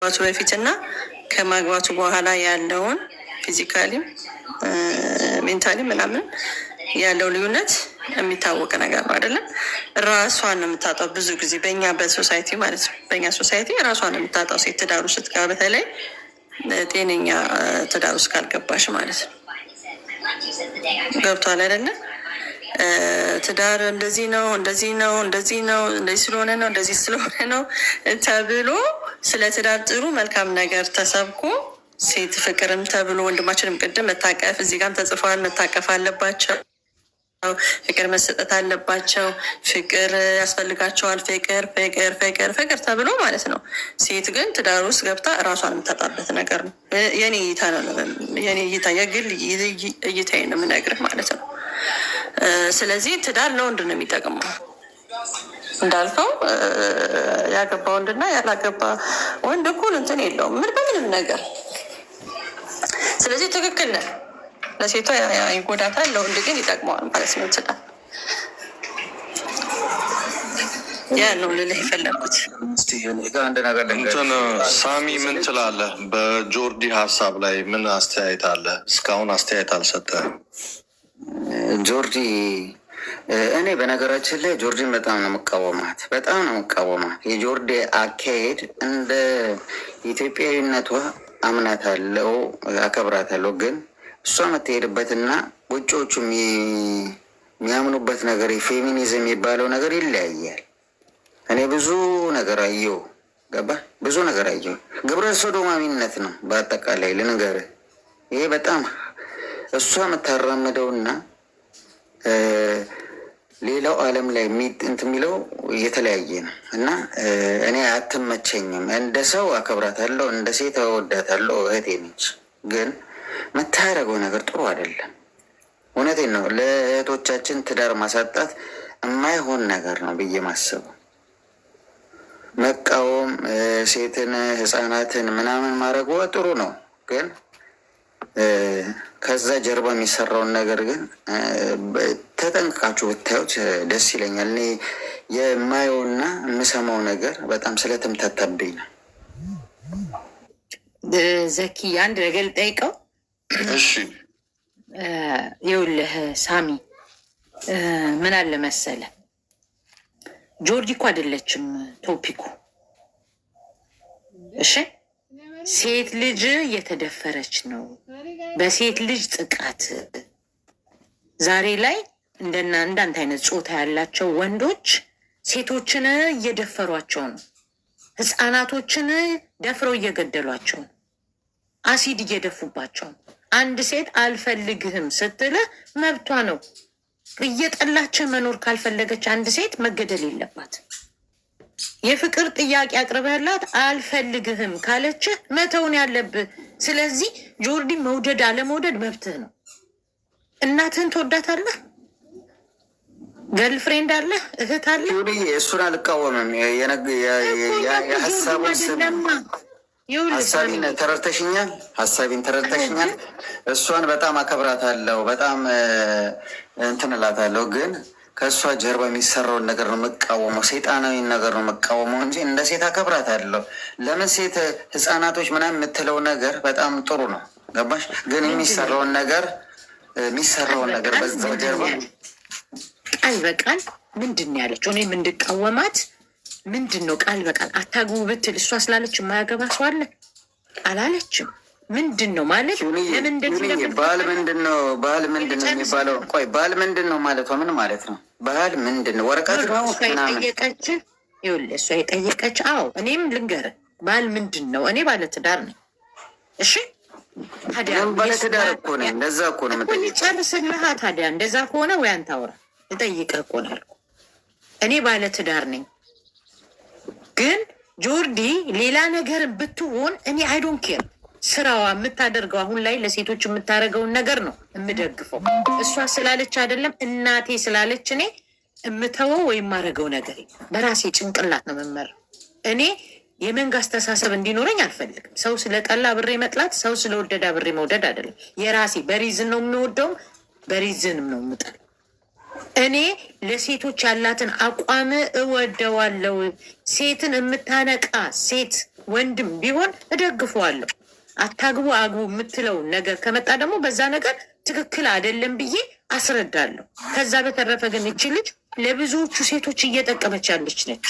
ከማግባቱ በፊትና ከማግባቱ በኋላ ያለውን ፊዚካሊ ሜንታሊ ምናምን ያለው ልዩነት የሚታወቅ ነገር ነው አይደለም። ራሷን ነው የምታጣው ብዙ ጊዜ በእኛ በሶሳይቲ ማለት ነው። በእኛ ሶሳይቲ ራሷን ነው የምታጣው ሴት ትዳር ውስጥ ስትገባ፣ በተለይ ጤነኛ ትዳር ውስጥ ካልገባሽ ማለት ነው። ገብቷል አይደለ? ትዳር እንደዚህ ነው እንደዚህ ነው እንደዚህ ነው እንደዚህ ስለሆነ ነው እንደዚህ ስለሆነ ነው ተብሎ ስለ ትዳር ጥሩ መልካም ነገር ተሰብኮ ሴት ፍቅርም ተብሎ ወንድማችንም ቅድም መታቀፍ እዚህ ጋርም ተጽፏል። መታቀፍ አለባቸው፣ ፍቅር መሰጠት አለባቸው፣ ፍቅር ያስፈልጋቸዋል። ፍቅር ፍቅር ፍቅር ፍቅር ተብሎ ማለት ነው። ሴት ግን ትዳር ውስጥ ገብታ እራሷን የምታጣበት ነገር ነው። የኔ እይታ ነው፣ የኔ እይታ የግል እይታዬ ነው የምነግርህ ማለት ነው። ስለዚህ ትዳር ለወንድ ነው የሚጠቅመው እንዳልከው ያገባ ወንድና ያላገባ ወንድ እኩል እንትን የለውም ምን በምንም ነገር። ስለዚህ ትክክል ነህ። ለሴቷ ይጎዳታል፣ ለወንድ ግን ይጠቅመዋል ማለት ነው። ትዳር ያ ነው ልልህ የፈለግኩት። እንትን ሳሚ ምን ትላለህ? በጆርዲ ሀሳብ ላይ ምን አስተያየት አለ? እስካሁን አስተያየት አልሰጠህም። ጆርዲ እኔ በነገራችን ላይ ጆርጂን በጣም ነው የምቃወማት፣ በጣም ነው የምቃወማት። የጆርዲ አካሄድ እንደ ኢትዮጵያዊነቷ አምናታለሁ፣ አከብራታለሁ። ግን እሷ የምትሄድበትና ውጮቹ የሚያምኑበት ነገር ፌሚኒዝም የሚባለው ነገር ይለያያል። እኔ ብዙ ነገር አየሁ፣ ገባ ብዙ ነገር አየሁ። ግብረ ሶዶማዊነት ነው በአጠቃላይ ልንገርህ። ይሄ በጣም እሷ የምታራምደውና ሌላው ዓለም ላይ እንትን የሚለው እየተለያየ ነው እና እኔ አትመቸኝም። እንደ ሰው አከብራታለሁ፣ እንደ ሴት እወዳታለሁ፣ እህቴ ነች። ግን የምታደርገው ነገር ጥሩ አይደለም። እውነቴን ነው። ለእህቶቻችን ትዳር ማሳጣት የማይሆን ነገር ነው ብዬ ማሰቡ፣ መቃወም፣ ሴትን ህፃናትን ምናምን ማድረግ ጥሩ ነው። ግን ከዛ ጀርባ የሚሰራውን ነገር ግን ተጠንቅቃችሁ ብታዩት ደስ ይለኛል። እኔ የማየውና የምሰማው ነገር በጣም ስለተምታታብኝ ነው። ዘኪ አንድ ነገር ልጠይቀው። እሺ ይኸውልህ ሳሚ፣ ምን አለ መሰለ፣ ጆርጂ እኮ አይደለችም ቶፒኩ። እሺ ሴት ልጅ እየተደፈረች ነው። በሴት ልጅ ጥቃት ዛሬ ላይ እንዳንተ አይነት ጾታ ያላቸው ወንዶች ሴቶችን እየደፈሯቸው ነው። ህፃናቶችን ደፍረው እየገደሏቸው ነው። አሲድ እየደፉባቸው ነው። አንድ ሴት አልፈልግህም ስትልህ መብቷ ነው። እየጠላች መኖር ካልፈለገች አንድ ሴት መገደል የለባት። የፍቅር ጥያቄ አቅርበህላት አልፈልግህም ካለችህ መተውን ያለብህ። ስለዚህ ጆርዲ መውደድ አለመውደድ መብትህ ነው። እናትህን ትወዳታለህ? ገርልፍሬንድ አለህ? እህት አለህ? እሱን አልቃወምም። ሀሳቢን ተረድተሽኛል። ሀሳቢን ተረድተሽኛል። እሷን በጣም አከብራታለሁ፣ በጣም እንትን እላታለሁ። ግን ከእሷ ጀርባ የሚሰራውን ነገር ነው የምቃወመው፣ ሰይጣናዊ ነገር ነው የምቃወመው እንጂ እንደ ሴት አከብራታለሁ። ለምን ሴት ህፃናቶች ምናምን የምትለው ነገር በጣም ጥሩ ነው፣ ገባሽ? ግን የሚሰራውን ነገር በዛው ጀርባ ቃል በቃል ምንድን ነው ያለችው? እኔም እንድቃወማት ምንድን ነው ቃል በቃል አታግቡ ብትል እሷ ስላለች የማያገባ ሰው አለ አላለችም። ምንድን ነው ማለት? ባህል ምንድን ነው? ባህል ምንድን ነው የሚባለው? ቆይ ባህል ምንድን ነው ማለቷ ምን ማለት ነው? ባህል ምንድን ነው? ወረቀት ነው ጠየቀች። ይኸውልህ እሷ የጠየቀች። አዎ እኔም ልንገርህ፣ ባህል ምንድን ነው? እኔ ባለትዳር ነኝ። እሺ ታዲያ ባለትዳር እኮ ነኝ። እንደዛ እኮ ነው ጨርስልሃ። ታዲያ እንደዛ ከሆነ ወይ አንተ አውራ፣ ልጠይቅህ እኮ ነው ያልኩህ። እኔ ባለትዳር ነኝ። ግን ጆርዲ ሌላ ነገር ብትሆን እኔ አይዶን ኬር። ስራዋ የምታደርገው አሁን ላይ ለሴቶች የምታደርገውን ነገር ነው የምደግፈው። እሷ ስላለች አይደለም፣ እናቴ ስላለች እኔ የምተወው ወይም የማደርገው ነገር በራሴ ጭንቅላት ነው የምመራው። እኔ የመንጋ አስተሳሰብ እንዲኖረኝ አልፈልግም። ሰው ስለጠላ ብሬ መጥላት፣ ሰው ስለወደዳ ብሬ መውደድ አይደለም። የራሴ በሪዝን ነው የምወደውም በሪዝንም ነው የምጠል። እኔ ለሴቶች ያላትን አቋም እወደዋለሁ። ሴትን የምታነቃ ሴት ወንድም ቢሆን እደግፈዋለሁ። አታግቡ አግቡ የምትለው ነገር ከመጣ ደግሞ በዛ ነገር ትክክል አይደለም ብዬ አስረዳለሁ። ከዛ በተረፈ ግን እቺ ልጅ ለብዙዎቹ ሴቶች እየጠቀመች ያለች ነች።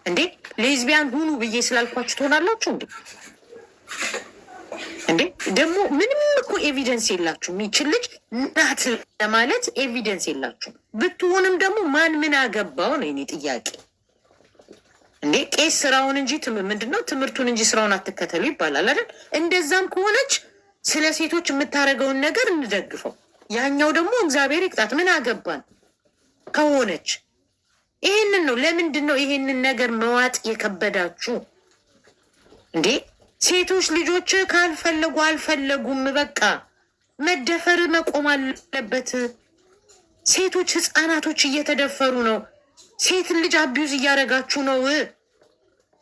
እንዴ ሌዝቢያን ሁኑ ብዬ ስላልኳችሁ ትሆናላችሁ እንዴ? እንዴ ደግሞ ምንም እኮ ኤቪደንስ የላችሁም። ይችል ልጅ ናት ለማለት ኤቪደንስ የላችሁም። ብትሆንም ደግሞ ማን ምን አገባው ነው የኔ ጥያቄ። እንዴ ቄስ ስራውን እንጂ ምንድነው ትምህርቱን እንጂ ስራውን አትከተሉ ይባላል አይደል? እንደዛም ከሆነች ስለ ሴቶች የምታደርገውን ነገር እንደግፈው። ያኛው ደግሞ እግዚአብሔር ይቅጣት። ምን አገባን ከሆነች። ይሄንን ነው። ለምንድን ነው ይሄንን ነገር መዋጥ የከበዳችሁ እንዴ? ሴቶች ልጆች ካልፈለጉ አልፈለጉም። በቃ መደፈር መቆም አለበት። ሴቶች ህፃናቶች እየተደፈሩ ነው። ሴት ልጅ አቢዩዝ እያደረጋችሁ ነው።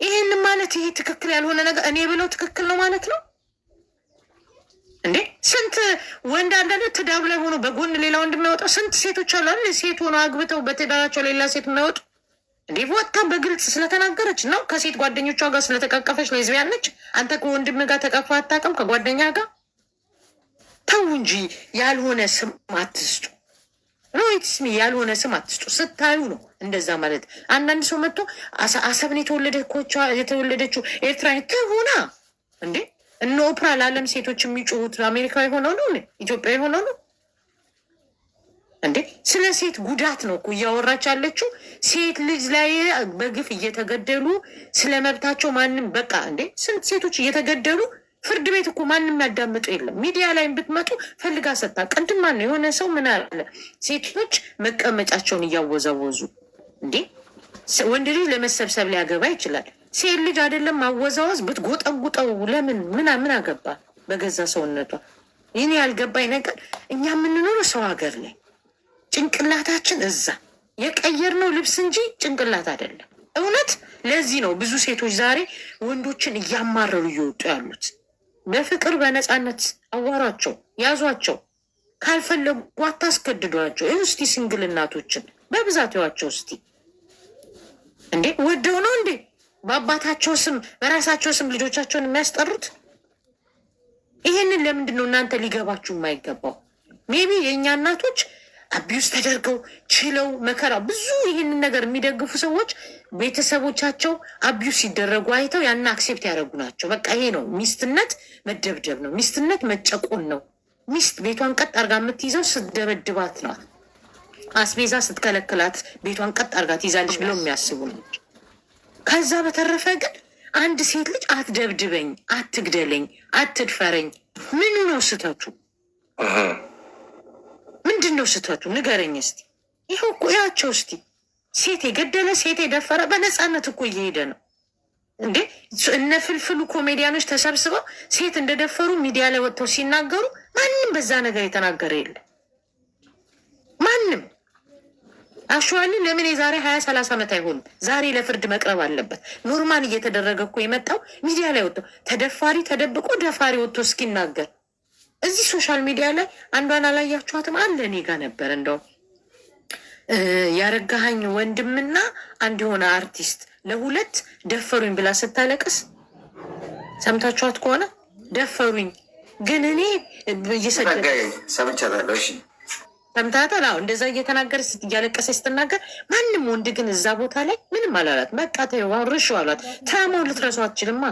ይሄን ማለት ይሄ ትክክል ያልሆነ ነገር እኔ ብለው ትክክል ነው ማለት ነው እንዴ? ስንት ወንድ አንዳንድ ትዳር ላይ ሆኖ በጎን ሌላ ወንድ የሚያወጣው ስንት ሴቶች አሉ አይደል? ሴት ሆኖ አግብተው በትዳራቸው ሌላ ሴት የሚያወጡ እንዴ? ወጥታ በግልጽ ስለተናገረች ነው። ከሴት ጓደኞቿ ጋር ስለተቃቀፈች ሌዝቢያን ነች። አንተ ከወንድም ጋር ተቃቅፈ አታውቅም? ከጓደኛ ጋር ተው እንጂ ያልሆነ ስም አትስጡ። ሮይትስሚ ያልሆነ ስም አትስጡ። ስታዩ ነው እንደዛ ማለት። አንዳንድ ሰው መጥቶ አሰብን የተወለደችው ኤርትራ ከሆና እንዴ እነ ኦፕራ ለዓለም ሴቶች የሚጮሁት አሜሪካዊ ሆነው ነው ኢትዮጵያዊ ሆነው ነው እንዴ? ስለ ሴት ጉዳት ነው እኮ እያወራች ያለችው። ሴት ልጅ ላይ በግፍ እየተገደሉ ስለ መብታቸው ማንም በቃ እንዴ ስንት ሴቶች እየተገደሉ ፍርድ ቤት እኮ ማንም ያዳምጡ የለም። ሚዲያ ላይ ብትመጡ ፈልጋ ሰጣ ቅድማ ነው የሆነ ሰው ምን አለ ሴቶች መቀመጫቸውን እያወዛወዙ እንዴ ወንድ ልጅ ለመሰብሰብ ሊያገባ ይችላል። ሴት ልጅ አይደለም ማወዛወዝ ብትጎጠጉጠው ለምን ምን አገባ በገዛ ሰውነቷ። ይህን ያልገባኝ ነገር እኛ የምንኖረው ሰው ሀገር ላይ ጭንቅላታችን እዛ የቀየርነው ልብስ እንጂ ጭንቅላት አይደለም። እውነት ለዚህ ነው ብዙ ሴቶች ዛሬ ወንዶችን እያማረሩ እየወጡ ያሉት። በፍቅር በነፃነት አዋሯቸው፣ ያዟቸው። ካልፈለጉ አታስገድዷቸው። እስቲ ሲንግል እናቶችን በብዛት ይዋቸው እስቲ። እንዴ ወደው ነው እንዴ በአባታቸው ስም በራሳቸው ስም ልጆቻቸውን የሚያስጠሩት? ይህንን ለምንድን ነው እናንተ ሊገባችሁ የማይገባው? ሜቢ የእኛ እናቶች አቢዩስ ተደርገው ችለው መከራ ብዙ ይህንን ነገር የሚደግፉ ሰዎች ቤተሰቦቻቸው አቢዩስ ሲደረጉ አይተው ያን አክሴፕት ያደረጉ ናቸው። በቃ ይሄ ነው ሚስትነት፣ መደብደብ ነው ሚስትነት፣ መጨቆን ነው። ሚስት ቤቷን ቀጥ አርጋ የምትይዘው ስትደበድባት ነው። አስቤዛ ስትከለክላት ቤቷን ቀጥ አርጋ ትይዛለች ብለው የሚያስቡ ናቸው። ከዛ በተረፈ ግን አንድ ሴት ልጅ አትደብድበኝ፣ አትግደለኝ፣ አትድፈረኝ ምኑ ነው ስህተቱ? ምንድን ነው ስህተቱ? ንገረኝ እስቲ። ይኸው እኮ ያቸው እስቲ ሴት የገደለ ሴት የደፈረ በነፃነት እኮ እየሄደ ነው እንዴ። እነ ፍልፍሉ ኮሜዲያኖች ተሰብስበው ሴት እንደደፈሩ ሚዲያ ላይ ወጥተው ሲናገሩ ማንም በዛ ነገር የተናገረ የለም። ማንም አሸዋሊ ለምን የዛሬ 20-30 ዓመት አይሆንም? ዛሬ ለፍርድ መቅረብ አለበት። ኖርማል እየተደረገ እኮ የመጣው ሚዲያ ላይ ወጥተው ተደፋሪ ተደብቆ ደፋሪ ወጥቶ እስኪናገር እዚህ ሶሻል ሚዲያ ላይ አንዷን አላያችኋትም? አለ እኔ ጋር ነበር እንደውም ያረጋኸኝ ወንድምና አንድ የሆነ አርቲስት ለሁለት ደፈሩኝ ብላ ስታለቅስ ሰምታችኋት ከሆነ ደፈሩኝ ግን እኔ እየሰደደ ሰምቻለሁ። እሺ ሰምታታል? አዎ እንደዛ እየተናገረ እያለቀሰ ስትናገር ማንም ወንድ ግን እዛ ቦታ ላይ ምንም አላላት። በቃ ተይው ርሹ አሏት። ታማው ልትረሱ አትችልማ።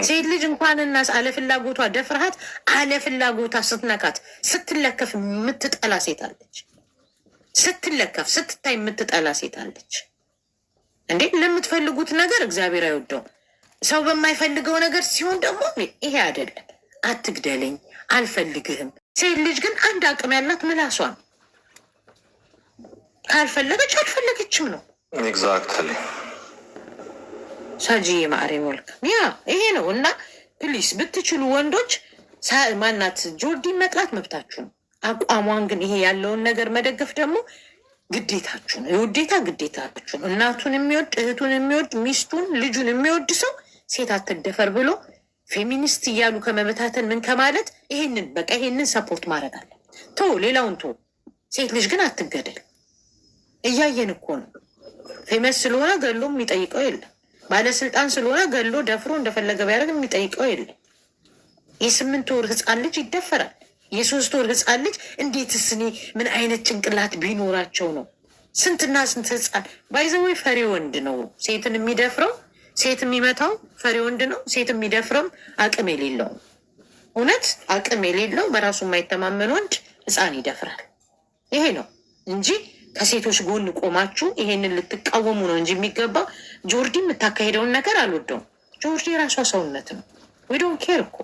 ሴት ልጅ እንኳንና አለፍላጎቷ ደፍርሃት አለፍላጎቷ ስትነካት ስትለከፍ የምትጠላ ሴት አለች። ስትለከፍ ስትታይ የምትጠላ ሴት አለች። እንዴ ለምትፈልጉት ነገር እግዚአብሔር አይወደውም። ሰው በማይፈልገው ነገር ሲሆን ደግሞ ይሄ አይደለም። አትግደለኝ፣ አልፈልግህም። ሴት ልጅ ግን አንድ አቅም ያላት ምላሷ ነው። ካልፈለገች አልፈለገችም ነው። ኤግዛክትሊ ሳጂ ማሪ ወልካም ያ ይሄ ነው። እና ፕሊስ ብትችሉ ወንዶች ማናት ጆርዲን መጥላት መብታችሁ ነው። አቋሟን ግን ይሄ ያለውን ነገር መደገፍ ደግሞ ግዴታችሁ ነው። የውዴታ ግዴታችሁ ነው። እናቱን የሚወድ እህቱን የሚወድ ሚስቱን ልጁን የሚወድ ሰው ሴት አትደፈር ብሎ ፌሚኒስት እያሉ ከመበታተን ምን ከማለት ይሄንን በቃ ይሄንን ሰፖርት ማድረግ አለ። ቶ ሌላውን ቶ ሴት ልጅ ግን አትገደል። እያየን እኮ ነው። ፌመስ ስለሆነ ገሎም የሚጠይቀው የለም። ባለስልጣን ስለሆነ ገሎ ደፍሮ እንደፈለገ ቢያደርግ የሚጠይቀው የለም። የ8 ወር ህፃን ልጅ ይደፈራል። የ3 ወር ህፃን ልጅ እንዴትስ እኔ ምን አይነት ጭንቅላት ቢኖራቸው ነው? ስንትና ስንት ህፃን ባይዘዌ ፈሪ ወንድ ነው ሴትን የሚደፍረው፣ ሴት የሚመታው ፈሪ ወንድ ነው። ሴት የሚደፍረው አቅም የሌለው እውነት አቅም የሌለው በራሱ የማይተማመን ወንድ ህፃን ይደፍራል። ይሄ ነው እንጂ ከሴቶች ጎን ቆማችሁ ይሄንን ልትቃወሙ ነው እንጂ የሚገባው። ጆርዲ የምታካሄደውን ነገር አልወደውም። ጆርዲ የራሷ ሰውነት ነው። ዊ ዶንት ኬር እኮ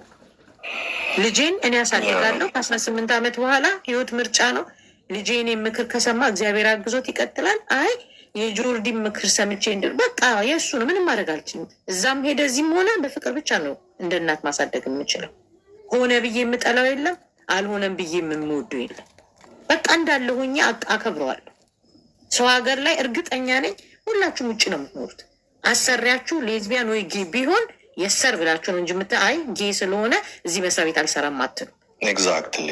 ልጄን እኔ ያሳድጋለሁ። ከ18 ዓመት በኋላ ህይወት ምርጫ ነው። ልጄን ምክር ከሰማ እግዚአብሔር አግዞት ይቀጥላል። አይ የጆርዲ ምክር ሰምቼ እንድል በቃ የእሱ ነው። ምንም ማድረግ አልችልም። እዛም ሄደ እዚህም ሆነ በፍቅር ብቻ ነው እንደ እናት ማሳደግ የምችለው። ሆነ ብዬ የምጠላው የለም፣ አልሆነም ብዬ የምወደው የለም። በቃ እንዳለ ሆኜ አከብረዋለሁ። ሰው ሀገር ላይ እርግጠኛ ነኝ ሁላችሁም ውጭ ነው የምትኖሩት። አሰሪያችሁ ሌዝቢያን ወይ ጌ ቢሆን የሰር ብላችሁ ነው እንጂ አይ ጌ ስለሆነ እዚህ መስሪያ ቤት አልሰራም አትሉ። ኤግዛክትሊ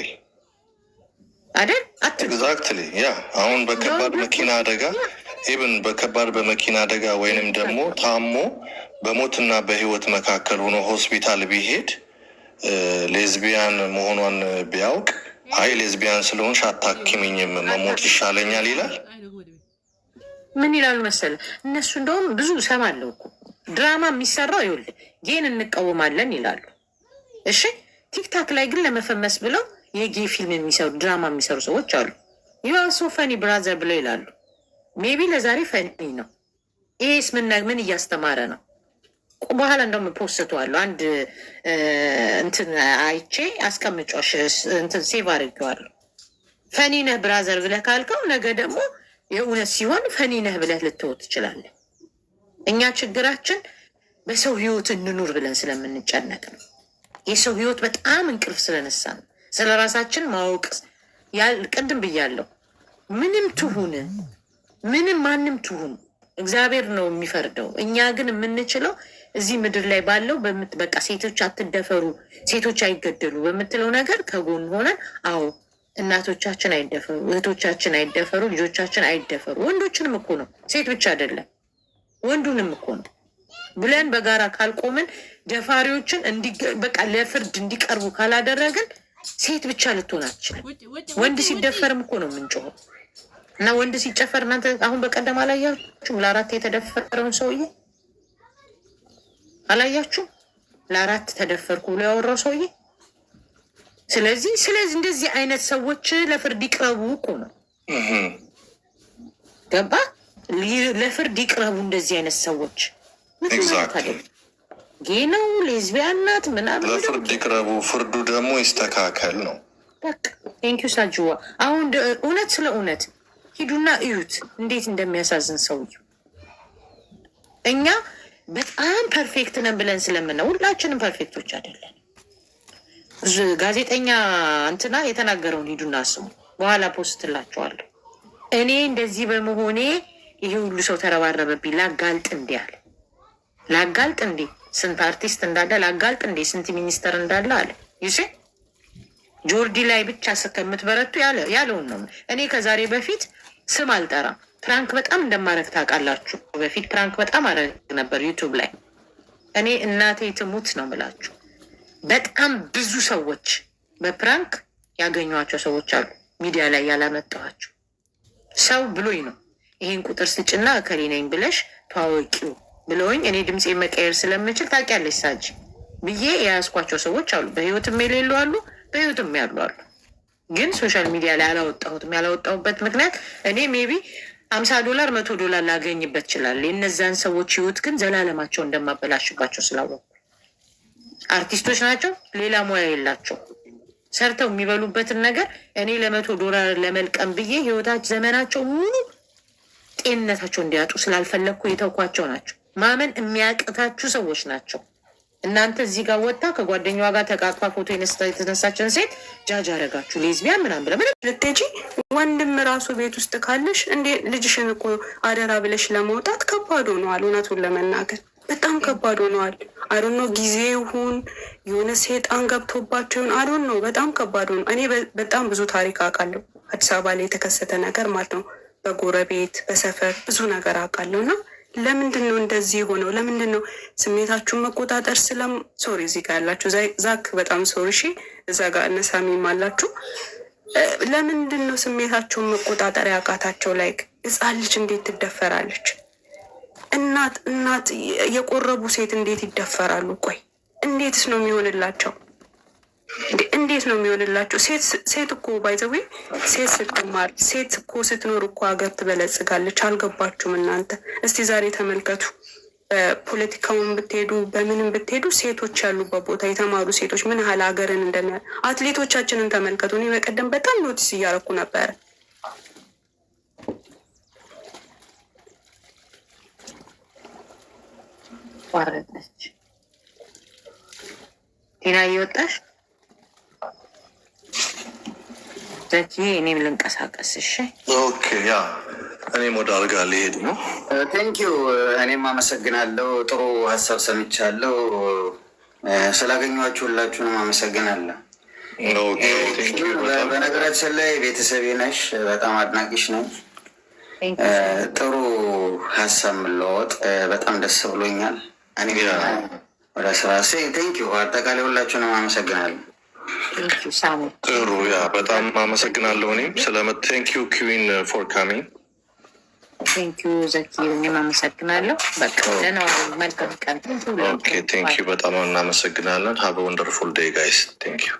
አይደል? ኤግዛክትሊ ያ አሁን በከባድ መኪና አደጋ ኢብን በከባድ በመኪና አደጋ ወይንም ደግሞ ታሞ በሞትና በህይወት መካከል ሆኖ ሆስፒታል ቢሄድ ሌዝቢያን መሆኗን ቢያውቅ አይ ሌዝቢያን ስለሆንሽ አታክሚኝም መሞት ይሻለኛል ይላል። ምን ይላሉ መሰለ እነሱ እንደውም ብዙ ሰማለሁ እኮ ድራማ የሚሰራው ይኸውልህ ጌን እንቃወማለን ይላሉ። እሺ ቲክታክ ላይ ግን ለመፈመስ ብለው የጌ ፊልም የሚሰሩ ድራማ የሚሰሩ ሰዎች አሉ። ዩአር ሶ ፈኒ ብራዘር ብለው ይላሉ። ሜቢ ለዛሬ ፈኒ ነው። ይሄስ ምን እያስተማረ ነው? በኋላ እንደውም ፖስተዋለሁ አንድ እንትን አይቼ አስቀምጫሽ እንትን ሴቭ አድርጌዋለሁ። ፈኒ ነህ ብራዘር ብለህ ካልከው ነገ ደግሞ የእውነት ሲሆን ፈኒ ነህ ብለህ ልትወት ትችላለህ። እኛ ችግራችን በሰው ህይወት እንኑር ብለን ስለምንጨነቅ ነው። የሰው ህይወት በጣም እንቅልፍ ስለነሳ ነው። ስለ ራሳችን ማወቅ ቅድም ብያለሁ። ምንም ትሁን ምንም ማንም ትሁን እግዚአብሔር ነው የሚፈርደው። እኛ ግን የምንችለው እዚህ ምድር ላይ ባለው በቃ ሴቶች አትደፈሩ፣ ሴቶች አይገደሉ በምትለው ነገር ከጎን ሆነን አዎ እናቶቻችን አይደፈሩ፣ እህቶቻችን አይደፈሩ፣ ልጆቻችን አይደፈሩ። ወንዶችንም እኮ ነው ሴት ብቻ አይደለም ወንዱንም እኮ ነው ብለን በጋራ ካልቆምን ደፋሪዎችን በቃ ለፍርድ እንዲቀርቡ ካላደረግን ሴት ብቻ ልትሆን አትችልም። ወንድ ሲደፈርም እኮ ነው የምንጮኸው። እና ወንድ ሲጨፈር እናንተ አሁን በቀደም አላያችሁም? ለ4 የተደፈረውን ሰውዬ አላያችሁም? ለ4 ተደፈርኩ ብሎ ያወራው ሰውዬ። ስለዚህ እንደዚህ አይነት ሰዎች ለፍርድ ይቅረቡ እኮ ነው። ገባ? ለፍርድ ይቅረቡ እንደዚህ አይነት ሰዎች። ጌ ነው ሌዝቢያን ናት ምናምን ለፍርድ ይቅረቡ፣ ፍርዱ ደግሞ ይስተካከል ነው። በቃ ቴንኪዩ ሳጅዋ። አሁን እውነት ስለ እውነት ሂዱና እዩት እንዴት እንደሚያሳዝን ሰውዬው። እኛ በጣም ፐርፌክት ነን ብለን ስለምነው ሁላችንም ፐርፌክቶች አይደለን። ጋዜጠኛ እንትና የተናገረውን ሂዱና ስሙ፣ በኋላ ፖስትላቸዋለሁ። እኔ እንደዚህ በመሆኔ ይሄ ሁሉ ሰው ተረባረበብኝ፣ ላጋልጥ እንዲ አለ። ላጋልጥ እንዴ ስንት አርቲስት እንዳለ ላጋልጥ እንዴ ስንት ሚኒስተር እንዳለ አለ። ይሴ ጆርዲ ላይ ብቻ እስከምትበረቱ ያለውን ነው። እኔ ከዛሬ በፊት ስም አልጠራም። ፕራንክ በጣም እንደማረግ ታውቃላችሁ። በፊት ፕራንክ በጣም አረግ ነበር ዩቱብ ላይ። እኔ እናቴ ትሙት ነው ምላችሁ። በጣም ብዙ ሰዎች በፕራንክ ያገኟቸው ሰዎች አሉ፣ ሚዲያ ላይ ያላመጣኋቸው። ሰው ብሎኝ ነው ይሄን ቁጥር ስጭና እከሌ ነኝ ብለሽ ተዋወቂው ብለውኝ እኔ ድምፄ መቀየር ስለምችል ታውቂያለሽ ሳጅ ብዬ የያዝኳቸው ሰዎች አሉ። በህይወትም የሌሉ አሉ፣ በህይወትም ያሉ አሉ። ግን ሶሻል ሚዲያ ላይ አላወጣሁትም። ያላወጣሁበት ምክንያት እኔ ሜቢ $50 $100 ላገኝበት ይችላል። የእነዛን ሰዎች ህይወት ግን ዘላለማቸው እንደማበላሽባቸው ስላወቁ አርቲስቶች ናቸው፣ ሌላ ሙያ የላቸው። ሰርተው የሚበሉበትን ነገር እኔ $100 ለመልቀም ብዬ ህይወታቸው ዘመናቸው ሙሉ ጤንነታቸው እንዲያጡ ስላልፈለግኩ የተውኳቸው ናቸው። ማመን የሚያቅታችሁ ሰዎች ናቸው። እናንተ እዚህ ጋር ወጣ ከጓደኛዋ ጋር ተቃቅፋ ፎቶ የተነሳችን ሴት ጃጅ አረጋችሁ ሌዝቢያን ምናምን ብለ ልትሄጂ ወንድም ራሱ ቤት ውስጥ ካለሽ እንዴ ልጅሽን እኮ አደራ ብለሽ ለመውጣት ከባድ ሆነዋል። እውነቱን ለመናገር በጣም ከባድ ሆነዋል። አዶኖ ጊዜ ይሁን የሆነ ሴጣን ገብቶባቸው ይሁን አዶኖ በጣም ከባድ ሆነ። እኔ በጣም ብዙ ታሪክ አውቃለሁ። አዲስ አበባ ላይ የተከሰተ ነገር ማለት ነው። በጎረቤት በሰፈር ብዙ ነገር አውቃለሁ እና ለምንድን ነው እንደዚህ የሆነው? ለምንድን ነው ስሜታችሁን መቆጣጠር ሶሪ እዚህ ጋር ያላችሁ ዛክ በጣም ሶሪ። እሺ እዛ ጋር እነሳሚም አላችሁ። ለምንድን ነው ስሜታቸውን መቆጣጠር ያቃታቸው? ላይክ ህፃን ልጅ እንዴት ትደፈራለች? እናት የቆረቡ ሴት እንዴት ይደፈራሉ? ቆይ እንዴትስ ነው የሚሆንላቸው? እንዴት ነው የሚሆንላቸው? ሴት እኮ ባይዘዌ ሴት ስትማር ሴት እኮ ስትኖር እኮ ሀገር ትበለጽጋለች። አልገባችሁም እናንተ? እስቲ ዛሬ ተመልከቱ። በፖለቲካውን ብትሄዱ በምንም ብትሄዱ ሴቶች ያሉበት ቦታ የተማሩ ሴቶች ምን ያህል ሀገርን አትሌቶቻችንን ተመልከቱ። እኔ በቀደም በጣም ኖቲስ እያደረኩ ነበረ። ዋረደች ቴና እየወጣሽ ዘኪ እኔም ልንቀሳቀስ። እሺ ኦኬ። ያ እኔም ወደ አልጋ ሊሄድ ነው። ቴንኪዩ። እኔም አመሰግናለሁ። ጥሩ ሀሳብ ሰምቻለሁ። ስላገኘኋችሁ ሁላችሁንም አመሰግናለሁ። በነገራችን ላይ ቤተሰቤ ነሽ፣ በጣም አድናቂሽ ነኝ። ጥሩ ሀሳብ መለወጥ በጣም ደስ ብሎኛል። እኔ ወደ ስራ ቴንኪዩ። አጠቃላይ ሁላችሁንም አመሰግናለሁ። ጥሩ። ያ በጣም አመሰግናለሁ። እኔም ቴንኪዩ ኪዊን ፎር ካሚንግ። ቴንኪዩ ዘኪ፣ እኔም አመሰግናለሁ። በቃ ደህና መልካም ቀን። ኦኬ ቴንኪዩ። በጣም እናመሰግናለን። ሀብ ወንደርፉል ዴይ ጋይስ። ቴንኪዩ